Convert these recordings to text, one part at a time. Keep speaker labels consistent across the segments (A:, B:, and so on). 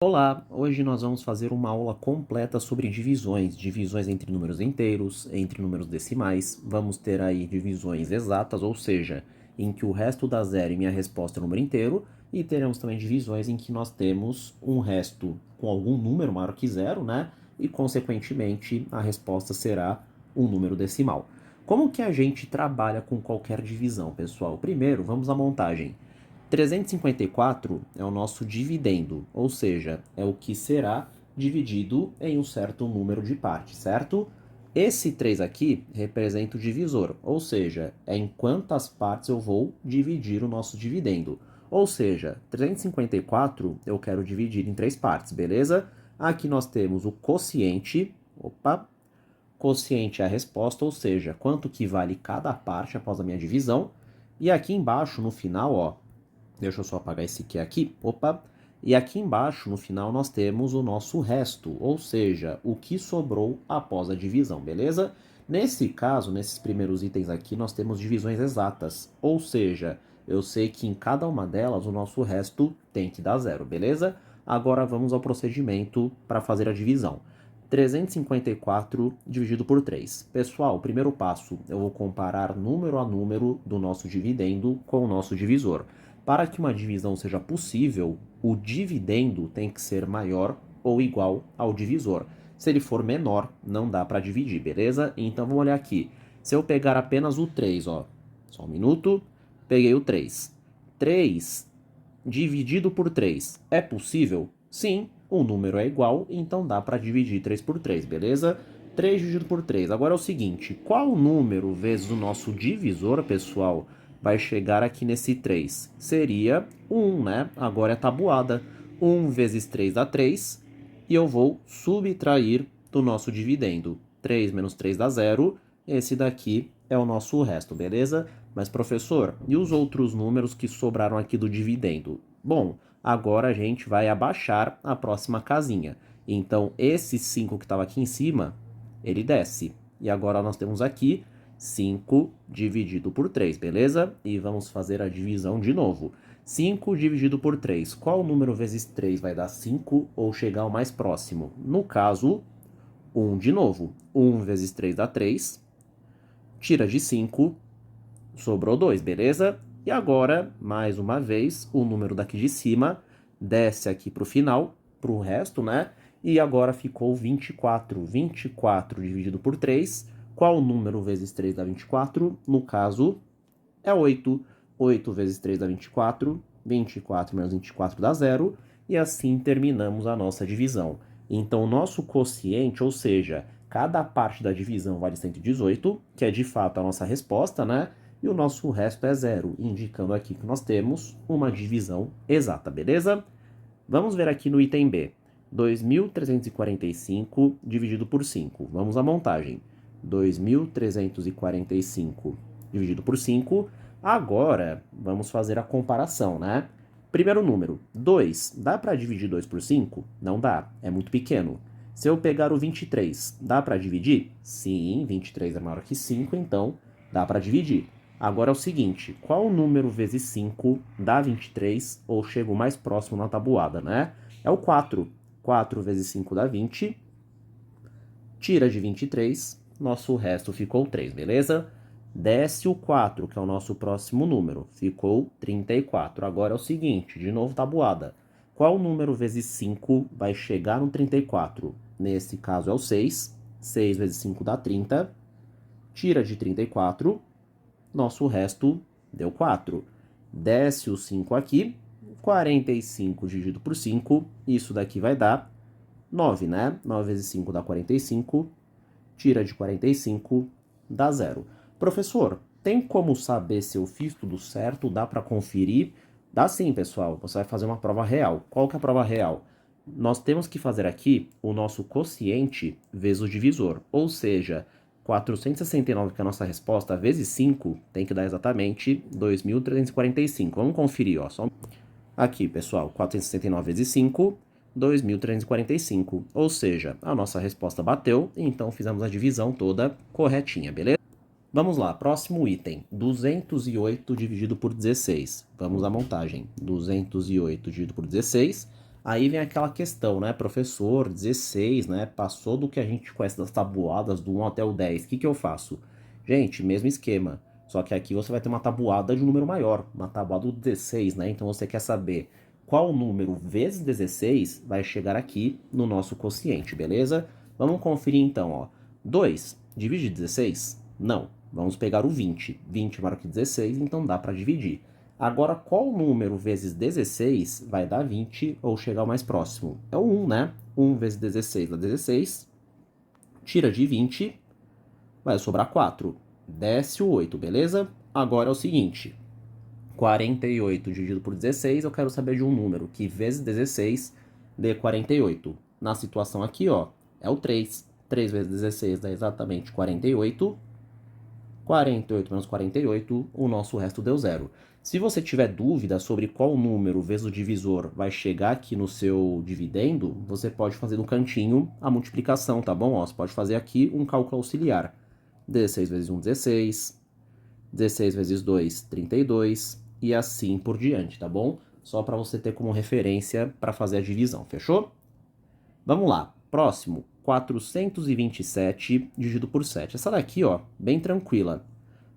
A: Olá, hoje nós vamos fazer uma aula completa sobre divisões, divisões entre números inteiros, entre números decimais. Vamos ter aí divisões exatas, ou seja, em que o resto dá zero e minha resposta é um número inteiro, e teremos também divisões em que nós temos um resto com algum número maior que zero, né? E consequentemente a resposta será um número decimal. Como que a gente trabalha com qualquer divisão, pessoal? Primeiro, vamos à montagem. 354 é o nosso dividendo, ou seja, é o que será dividido em um certo número de partes, certo? Esse 3 aqui representa o divisor, ou seja, é em quantas partes eu vou dividir o nosso dividendo. Ou seja, 354 eu quero dividir em 3 partes, beleza? Aqui nós temos o quociente, quociente é a resposta, ou seja, quanto que vale cada parte após a minha divisão. E aqui embaixo, no final, ó, deixa eu só apagar esse aqui. E aqui embaixo, no final, nós temos o nosso resto, ou seja, o que sobrou após a divisão, beleza? Nesse caso, nesses primeiros itens aqui, nós temos divisões exatas, ou seja, eu sei que em cada uma delas o nosso resto tem que dar zero, beleza? Agora vamos ao procedimento para fazer a divisão. 354 dividido por 3. Pessoal, primeiro passo, eu vou comparar número a número do nosso dividendo com o nosso divisor. Para que uma divisão seja possível, o dividendo tem que ser maior ou igual ao divisor. Se ele for menor, não dá para dividir, beleza? Então vamos olhar aqui. Se eu pegar apenas o 3, ó, só um minuto, peguei o 3. 3 dividido por 3 é possível? Sim, o número é igual, então dá para dividir 3 por 3, beleza? 3 dividido por 3. Agora é o seguinte, qual número vezes o nosso divisor, pessoal, vai chegar aqui nesse 3? Seria 1, né? Agora é tabuada. 1 vezes 3 dá 3, e eu vou subtrair do nosso dividendo. 3 menos 3 dá 0, esse daqui é o nosso resto, beleza? Mas, professor, e os outros números que sobraram aqui do dividendo? Bom, agora a gente vai abaixar a próxima casinha. Então, esse 5 que estava aqui em cima, ele desce. E agora nós temos aqui 5 dividido por 3, beleza? E vamos fazer a divisão de novo. 5 dividido por 3. Qual número vezes 3 vai dar 5 ou chegar ao mais próximo? No caso, 1 de novo. 1 vezes 3 dá 3. Tira de 5, sobrou 2, beleza? E agora, mais uma vez, o número daqui de cima desce aqui para o final, para o resto, né? E agora ficou 24. 24 dividido por 3. Qual número vezes 3 dá 24? No caso, é 8. 8 vezes 3 dá 24. 24 menos 24 dá 0. E assim terminamos a nossa divisão. Então, o nosso quociente, ou seja, cada parte da divisão vale 118, que é de fato a nossa resposta, né? E o nosso resto é 0, indicando aqui que nós temos uma divisão exata, beleza? Vamos ver aqui no item B. 2.345 dividido por 5. Vamos à montagem. 2.345 dividido por 5. Agora, vamos fazer a comparação, né? Primeiro número, 2. Dá para dividir 2 por 5? Não dá, é muito pequeno. Se eu pegar o 23, dá para dividir? Sim, 23 é maior que 5, então dá para dividir. Agora é o seguinte, qual número vezes 5 dá 23 ou chega o mais próximo na tabuada, né? É o 4. 4 vezes 5 dá 20. Tira de 23, nosso resto ficou 3, beleza? Desce o 4, que é o nosso próximo número, ficou 34. Agora é o seguinte, de novo tabuada. Qual número vezes 5 vai chegar no 34? Nesse caso é o 6. 6 vezes 5 dá 30. Tira de 34, nosso resto deu 4. Desce o 5 aqui, 45 dividido por 5, isso daqui vai dar 9, né? 9 vezes 5 dá 45, tira de 45, dá 0. Professor, tem como saber se eu fiz tudo certo? Dá para conferir? Dá sim, pessoal. Você vai fazer uma prova real. Qual que é a prova real? Nós temos que fazer aqui o nosso quociente vezes o divisor, ou seja, 469, que é a nossa resposta, vezes 5, tem que dar exatamente 2.345. Vamos conferir, ó. Aqui, pessoal, 469 vezes 5, 2.345. Ou seja, a nossa resposta bateu, então fizemos a divisão toda corretinha, beleza? Vamos lá, próximo item, 208 dividido por 16. Vamos à montagem. 208 dividido por 16. Aí vem aquela questão, né, professor, 16, né, passou do que a gente conhece das tabuadas do 1 até o 10, o que que eu faço? Gente, mesmo esquema, só que aqui você vai ter uma tabuada de um número maior, uma tabuada do 16, né, então você quer saber qual número vezes 16 vai chegar aqui no nosso quociente, beleza? Vamos conferir então, ó, 2 divide 16? Não, vamos pegar o 20, 20 é maior que 16, então dá para dividir. Agora, qual número vezes 16 vai dar 20 ou chegar ao mais próximo? É o 1, né? 1 vezes 16 dá 16. Tira de 20, vai sobrar 4. Desce o 8, beleza? Agora é o seguinte. 48 dividido por 16, eu quero saber de um número que vezes 16 dê 48. Na situação aqui, ó, é o 3. 3 vezes 16 dá exatamente 48. 48 menos 48, o nosso resto deu zero. Se você tiver dúvida sobre qual número vezes o divisor vai chegar aqui no seu dividendo, você pode fazer no cantinho a multiplicação, tá bom? Ó, você pode fazer aqui um cálculo auxiliar. 16 vezes 1, 16. 16 vezes 2, 32. E assim por diante, tá bom? Só para você ter como referência para fazer a divisão, fechou? Vamos lá. Próximo, 427 dividido por 7. Essa daqui, ó, bem tranquila.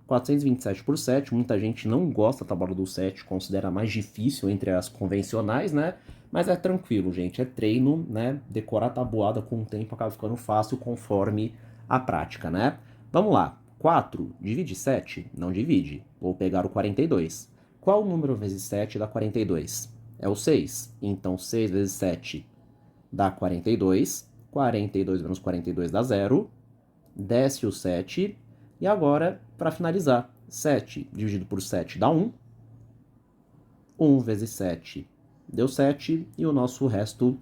A: 427 por 7, muita gente não gosta da tabuada do 7, considera mais difícil entre as convencionais, né? Mas é tranquilo, gente, é treino, né? Decorar a tabuada com o tempo acaba ficando fácil conforme a prática, né? Vamos lá. 4 divide 7? Não divide. Vou pegar o 42. Qual número vezes 7 dá 42? É o 6. Então 6 vezes 7 dá 42. 42 menos 42 dá 0. Desce o 7. E agora, para finalizar, 7 dividido por 7 dá 1. 1 vezes 7 deu 7. E o nosso resto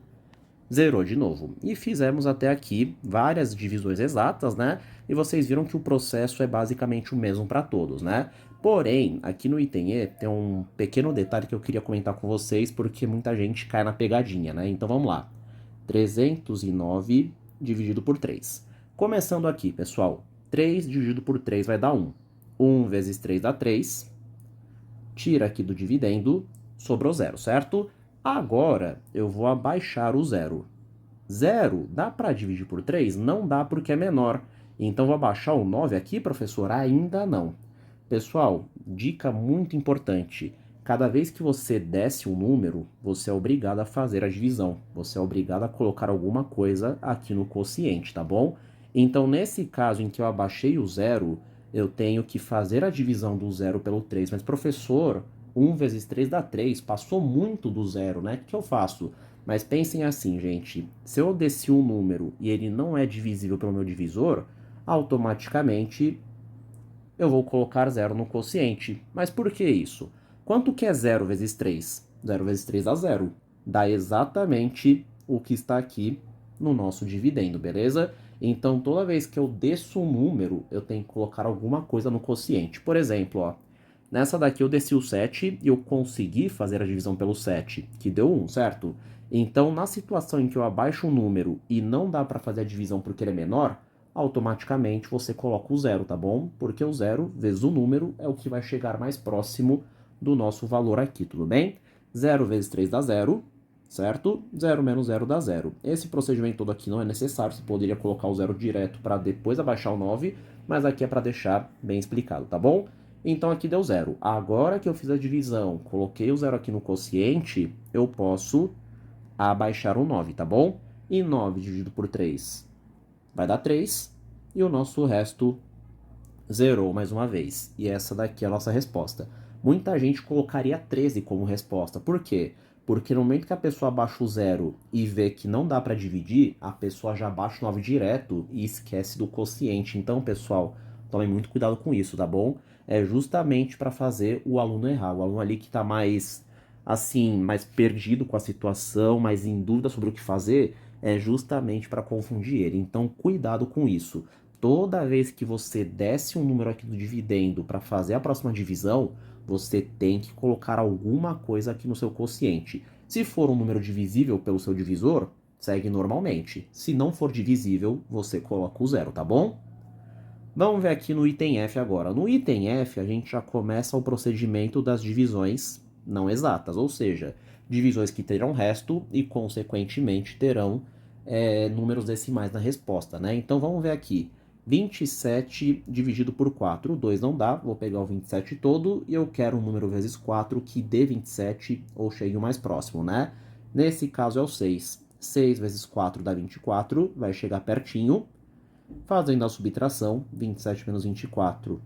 A: zerou de novo. E fizemos até aqui várias divisões exatas, né? E vocês viram que o processo é basicamente o mesmo para todos, né? Porém, aqui no item E tem um pequeno detalhe que eu queria comentar com vocês, porque muita gente cai na pegadinha, né? Então vamos lá. 309 dividido por 3. Começando aqui, pessoal. 3 dividido por 3 vai dar 1. 1 vezes 3 dá 3. Tira aqui do dividendo, sobrou 0, certo? Agora eu vou abaixar o 0. 0 dá para dividir por 3? Não dá porque é menor. Então vou abaixar o 9 aqui, professor? Ainda não. Pessoal, dica muito importante. Cada vez que você desce um número, você é obrigado a fazer a divisão. Você é obrigado a colocar alguma coisa aqui no quociente, tá bom? Então, nesse caso em que eu abaixei o 0, eu tenho que fazer a divisão do 0 pelo 3. Mas, professor, 1 vezes 3 dá 3. Passou muito do 0, né? O que eu faço? Mas pensem assim, gente. Se eu desci um número e ele não é divisível pelo meu divisor, automaticamente eu vou colocar 0 no quociente. Mas por que isso? Quanto que é 0 vezes 3? 0 vezes 3 dá 0. Dá exatamente o que está aqui no nosso dividendo, beleza? Então, toda vez que eu desço um número, eu tenho que colocar alguma coisa no quociente. Por exemplo, ó, nessa daqui eu desci o 7 e eu consegui fazer a divisão pelo 7, que deu 1, certo? Então, na situação em que eu abaixo um número e não dá para fazer a divisão porque ele é menor, automaticamente você coloca o 0, tá bom? Porque o 0 vezes o número é o que vai chegar mais próximo do nosso valor aqui, tudo bem? 0 vezes 3 dá 0, certo? 0 menos 0 dá 0. Esse procedimento todo aqui não é necessário, você poderia colocar o 0 direto para depois abaixar o 9, mas aqui é para deixar bem explicado, tá bom? Então aqui deu 0. Agora que eu fiz a divisão, coloquei o 0 aqui no quociente, eu posso abaixar o 9, tá bom? E 9 dividido por 3 vai dar 3, e o nosso resto zerou mais uma vez. E essa daqui é a nossa resposta. Muita gente colocaria 13 como resposta. Por quê? Porque no momento que a pessoa abaixa o 0 e vê que não dá para dividir, a pessoa já abaixa o 9 direto e esquece do quociente. Então, pessoal, tomem muito cuidado com isso, tá bom? É justamente para fazer o aluno errar. O aluno ali que está mais, assim, mais perdido com a situação, mais em dúvida sobre o que fazer, é justamente para confundir ele. Então, cuidado com isso. Toda vez que você desce um número aqui do dividendo para fazer a próxima divisão, você tem que colocar alguma coisa aqui no seu quociente. Se for um número divisível pelo seu divisor, segue normalmente. Se não for divisível, você coloca o 0, tá bom? Vamos ver aqui no item F agora. No item F, a gente já começa o procedimento das divisões não exatas, ou seja, divisões que terão resto e, consequentemente, terão números decimais na resposta, né? Então, vamos ver aqui. 27 dividido por 4, 2 não dá, vou pegar o 27 todo e eu quero um número vezes 4 que dê 27 ou chegue o mais próximo, né? Nesse caso é o 6. 6 vezes 4 dá 24, vai chegar pertinho. Fazendo a subtração, 27 menos 24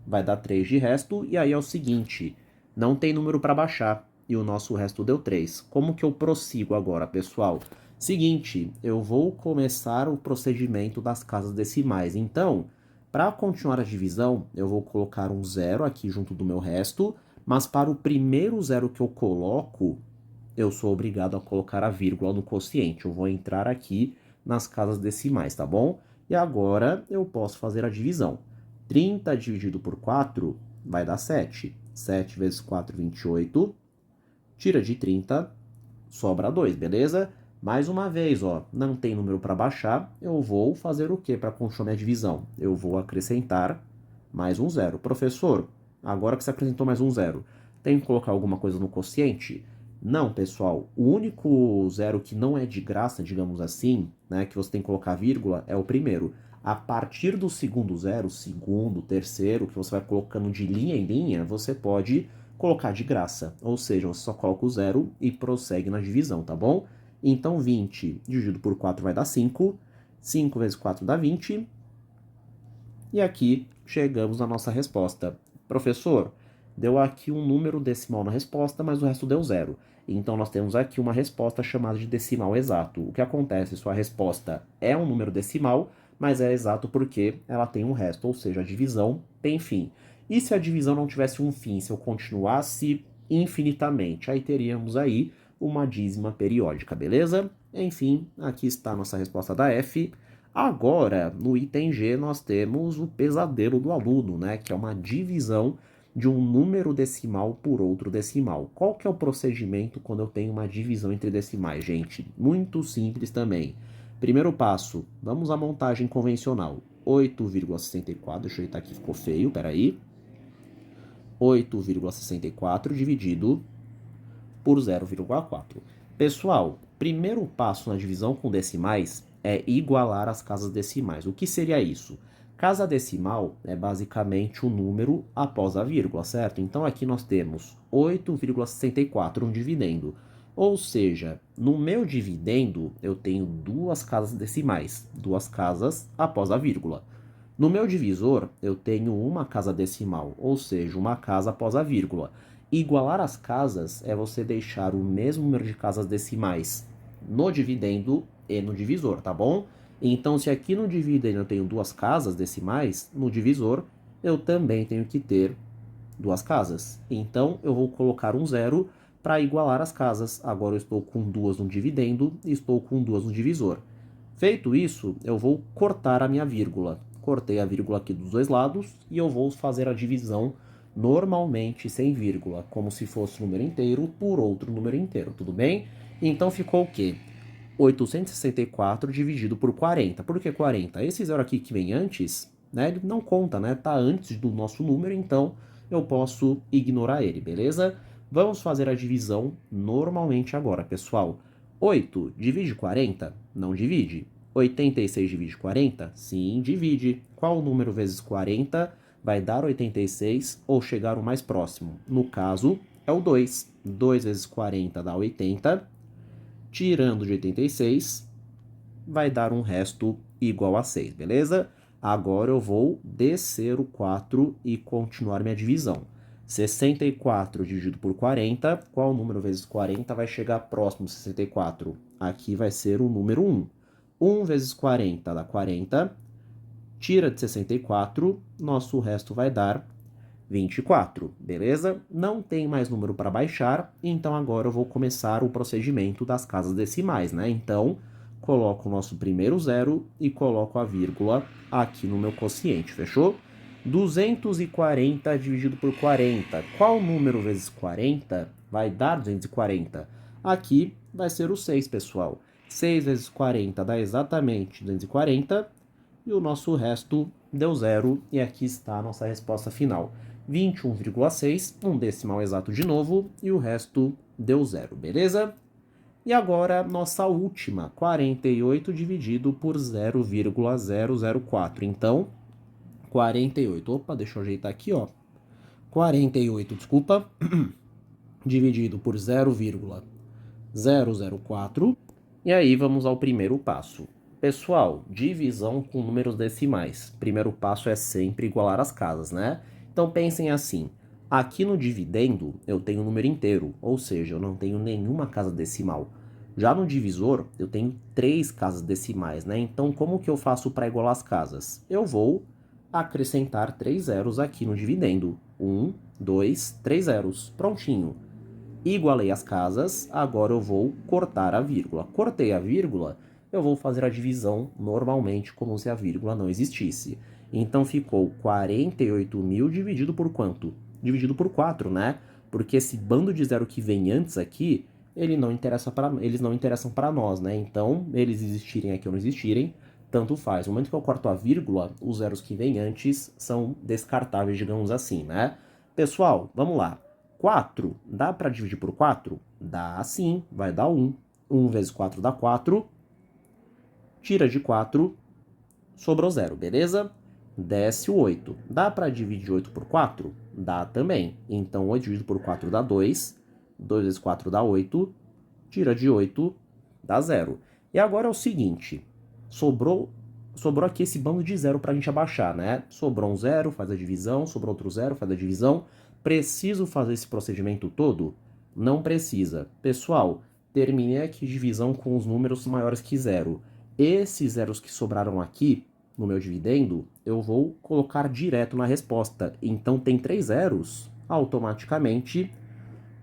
A: vai dar 3 de resto, e aí é o seguinte, não tem número para baixar, e o nosso resto deu 3. Como que eu prossigo agora, pessoal? Seguinte, eu vou começar o procedimento das casas decimais. Então, para continuar a divisão, eu vou colocar um zero aqui junto do meu resto, mas para o primeiro zero que eu coloco, eu sou obrigado a colocar a vírgula no quociente. Eu vou entrar aqui nas casas decimais, tá bom? E agora eu posso fazer a divisão. 30 dividido por 4 vai dar 7. 7 vezes 4, 28. Tira de 30, sobra 2, beleza? Mais uma vez, ó, não tem número para baixar, eu vou fazer o que para continuar minha divisão? Eu vou acrescentar mais um zero. Professor, agora que você acrescentou mais um zero, tem que colocar alguma coisa no quociente? Não, pessoal, o único zero que não é de graça, digamos assim, né, que você tem que colocar vírgula, é o primeiro. A partir do segundo zero, segundo, terceiro, que você vai colocando de linha em linha, você pode colocar de graça. Ou seja, você só coloca o zero e prossegue na divisão, tá bom? Então, 20 dividido por 4 vai dar 5. 5 vezes 4 dá 20. E aqui chegamos à nossa resposta. Professor, deu aqui um número decimal na resposta, mas o resto deu zero. Então, nós temos aqui uma resposta chamada de decimal exato. O que acontece? Sua resposta é um número decimal, mas é exato porque ela tem um resto, ou seja, a divisão tem fim. E se a divisão não tivesse um fim, se eu continuasse infinitamente, aí teríamos aí uma dízima periódica, beleza? Enfim, aqui está a nossa resposta da F. Agora, no item G, nós temos o pesadelo do aluno, né? Que é uma divisão de um número decimal por outro decimal. Qual que é o procedimento quando eu tenho uma divisão entre decimais, gente? Muito simples também. Primeiro passo, vamos à montagem convencional. 8,64, deixa eu ajeitar aqui, ficou feio, peraí. 8,64 dividido por 0,4. Pessoal, primeiro passo na divisão com decimais é igualar as casas decimais. O que seria isso? Casa decimal é basicamente o número após a vírgula, certo? Então aqui nós temos 8,64, um dividendo. Ou seja, no meu dividendo eu tenho duas casas decimais, duas casas após a vírgula. No meu divisor eu tenho uma casa decimal, ou seja, uma casa após a vírgula. Igualar as casas é você deixar o mesmo número de casas decimais no dividendo e no divisor, tá bom? Então, se aqui no dividendo eu tenho duas casas decimais, no divisor eu também tenho que ter duas casas. Então, eu vou colocar um zero para igualar as casas. Agora eu estou com duas no dividendo e estou com duas no divisor. Feito isso, eu vou cortar a minha vírgula. Cortei a vírgula aqui dos dois lados e eu vou fazer a divisão normalmente sem vírgula, como se fosse um número inteiro por outro número inteiro, tudo bem? Então ficou o quê? 864 dividido por 40. Por que 40? Esse zero aqui que vem antes, né, ele não conta, né? Tá antes do nosso número, então eu posso ignorar ele, beleza? Vamos fazer a divisão normalmente agora, pessoal. 8 divide 40? Não divide. 86 divide 40? Sim, divide. Qual número vezes 40 vai dar 86 ou chegar o mais próximo? No caso, é o 2. 2 vezes 40 dá 80. Tirando de 86, vai dar um resto igual a 6, beleza? Agora eu vou descer o 4 e continuar minha divisão. 64 dividido por 40, qual número vezes 40 vai chegar próximo de 64? Aqui vai ser o número 1. 1 vezes 40 dá 40, tira de 64, nosso resto vai dar 24, beleza? Não tem mais número para baixar, então agora eu vou começar o procedimento das casas decimais, né? Então, coloco o nosso primeiro zero e coloco a vírgula aqui no meu quociente, fechou? 240 dividido por 40. Qual número vezes 40 vai dar 240? Aqui vai ser o 6, pessoal. 6 vezes 40 dá exatamente 240 e o nosso resto deu zero. E aqui está a nossa resposta final. 21,6, um decimal exato de novo, e o resto deu 0, beleza? E agora, nossa última, 48 dividido por 0,004. Então, 48, opa, deixa eu ajeitar aqui, ó. 48, desculpa, dividido por 0,004. E aí vamos ao primeiro passo. Pessoal, divisão com números decimais. Primeiro passo é sempre igualar as casas, né? Então pensem assim, aqui no dividendo eu tenho um número inteiro, ou seja, eu não tenho nenhuma casa decimal. Já no divisor eu tenho 3 casas decimais, né? Então como que eu faço para igualar as casas? Eu vou acrescentar 3 zeros aqui no dividendo. 1, 2, 3 zeros. Prontinho. Igualei as casas, agora eu vou cortar a vírgula. Cortei a vírgula, eu vou fazer a divisão normalmente, como se a vírgula não existisse. Então ficou 48.000 dividido por quanto? Dividido por 4, né? Porque esse bando de zero que vem antes aqui, eles não interessam para nós, né? Então, eles existirem aqui ou não existirem, tanto faz. No momento que eu corto a vírgula, os zeros que vêm antes são descartáveis, digamos assim, né? Pessoal, vamos lá. 4, dá para dividir por 4? Dá sim, vai dar 1. 1 vezes 4 dá 4. Tira de 4, sobrou 0, beleza? Desce o 8. Dá para dividir 8 por 4? Dá também. Então, 8 dividido por 4 dá 2. 2 vezes 4 dá 8. Tira de 8, dá 0. E agora é o seguinte, sobrou aqui esse bando de 0 para a gente abaixar, né? Sobrou um 0, faz a divisão, sobrou outro 0, faz a divisão. Preciso fazer esse procedimento todo? Não precisa. Pessoal, terminei aqui divisão com os números maiores que 0. Esses zeros que sobraram aqui, no meu dividendo, eu vou colocar direto na resposta. Então, tem 3 zeros, automaticamente,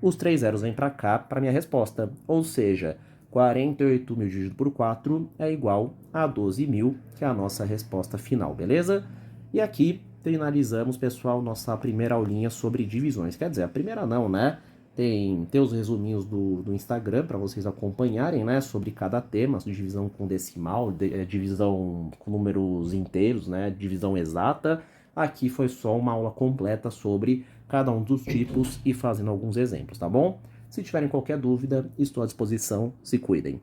A: os 3 zeros vêm para cá, para minha resposta. Ou seja, 48.000 dividido por 4 é igual a 12.000, que é a nossa resposta final, beleza? E aqui finalizamos, pessoal, nossa primeira aulinha sobre divisões. Quer dizer, a primeira não, né? Tem os resuminhos do Instagram para vocês acompanharem, né? Sobre cada tema, divisão com decimal, divisão com números inteiros, né? Divisão exata. Aqui foi só uma aula completa sobre cada um dos tipos e fazendo alguns exemplos, tá bom? Se tiverem qualquer dúvida, estou à disposição. Se cuidem.